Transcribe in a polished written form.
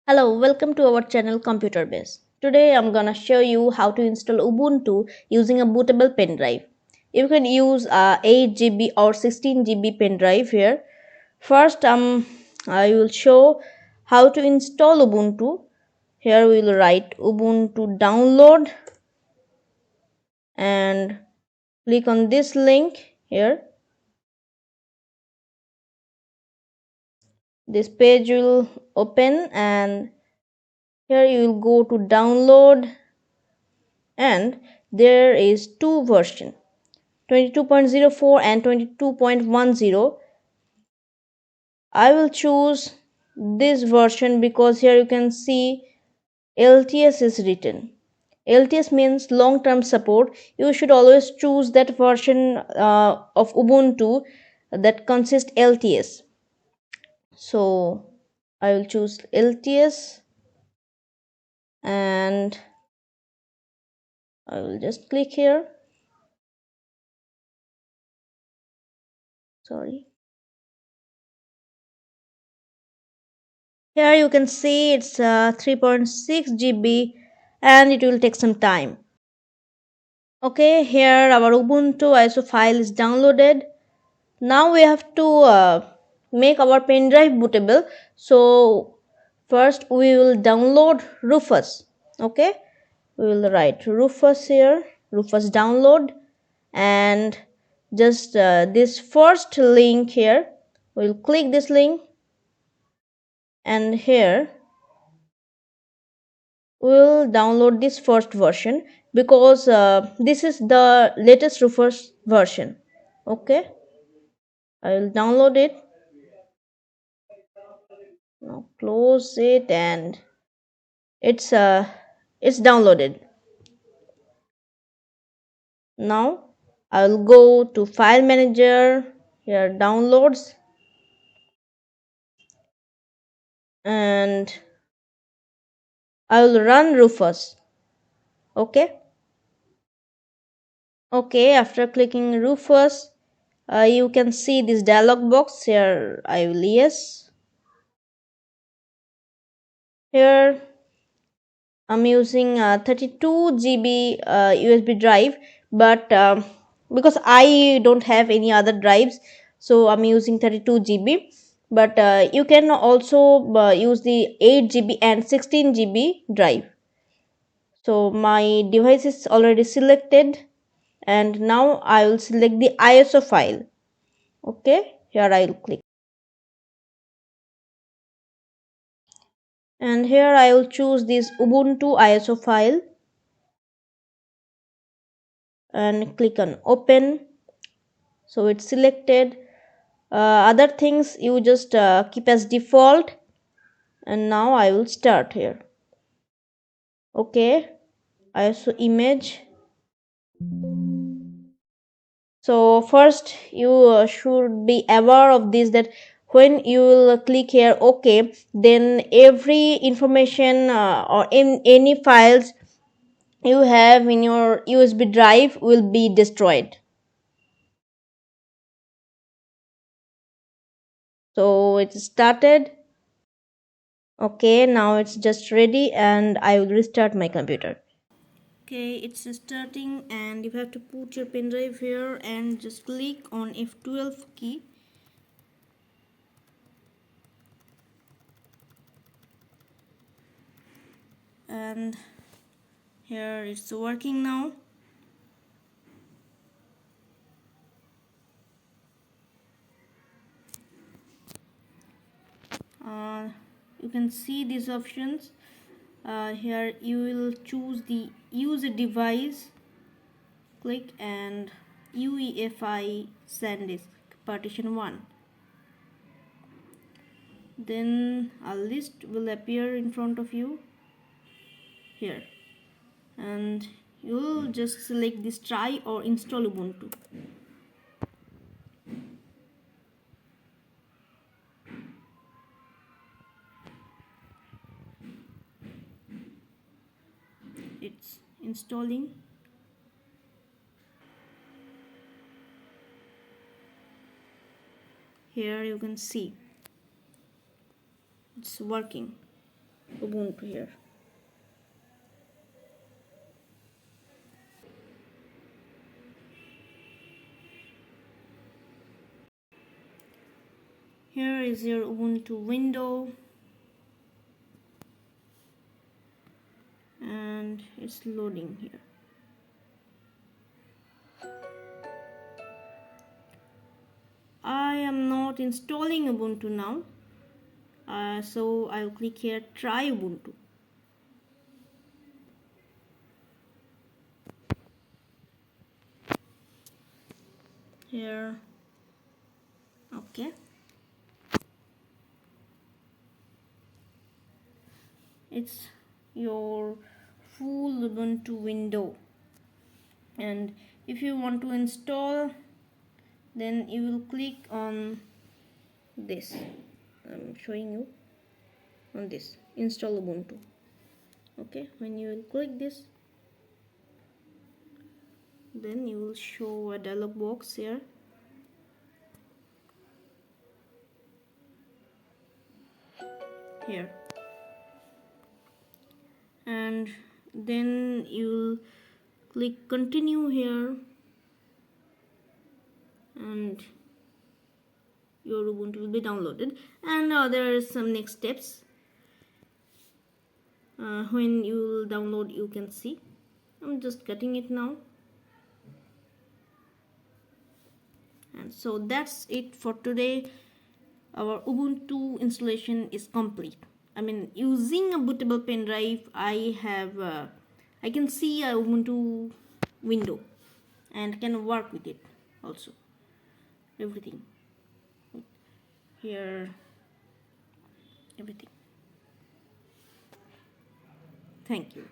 Hello, welcome to our channel Computer Base. Today I'm gonna show you how to install Ubuntu using a bootable pen drive. You can use a 8 GB or 16 GB pen drive here. First, I will show how to install Ubuntu. Here we will write Ubuntu download and click on this link here. This page will open and here you will go to download and there is two versions 22.04 and 22.10. I will choose this version because here you can see LTS is written. LTS means long term support. You should always choose that version of Ubuntu that consists LTS. So I will choose LTS and I will just click here. Sorry. Here you can see it's 3.6 GB and it will take some time. Okay, here our Ubuntu ISO file is downloaded. Now we have to make our pen drive bootable. So first we will download Rufus. Okay, we will write Rufus here, Rufus download, and just this first link here. We'll click this link, and here we'll download this first version because this is the latest Rufus version. Okay, I will download it. Now close it and it's downloaded. Now I will go to file manager, here downloads, and I will run Rufus. Okay. Okay, after clicking Rufus, you can see this dialog box here. I will yes. Here I'm using 32 GB USB drive, but because I don't have any other drives, so I'm using 32 GB. But you can also use the 8 GB and 16 GB drive. So my device is already selected, and now I will select the ISO file. Okay, here I will click, and here I will choose this Ubuntu ISO file and click on open. So it's selected. Other things you just keep as default, and now I will start here. Okay, ISO image. So first you should be aware of this, that when you will click here OK, then every information or in any files you have in your USB drive will be destroyed. So it started. Okay, now it's just ready and I will restart my computer. Okay, it's starting and you have to put your pen drive here and just click on F12 key. And here it's working now. You can see these options. Here you will choose the use a device, click, and UEFI SanDisk partition 1. Then a list will appear in front of you here, and you will just select this try or install Ubuntu. It's installing. Here you can see it's working. Ubuntu here. Here is your Ubuntu window, and it's loading here. I am not installing Ubuntu now, so I'll click here try Ubuntu. Here, okay. It's your full Ubuntu window, and if you want to install, then you will click on this. I'm showing you on this install Ubuntu. Okay, when you will click this, then you will show a dialog box here. Here, and then you'll click continue here, and your Ubuntu will be downloaded. And there are some next steps. When you will download, you can see. I'm just cutting it now. And so that's it for today. Our Ubuntu installation is complete. I mean, using a bootable pen drive, I can see a Ubuntu window and can work with it also. Everything here, everything. Thank you.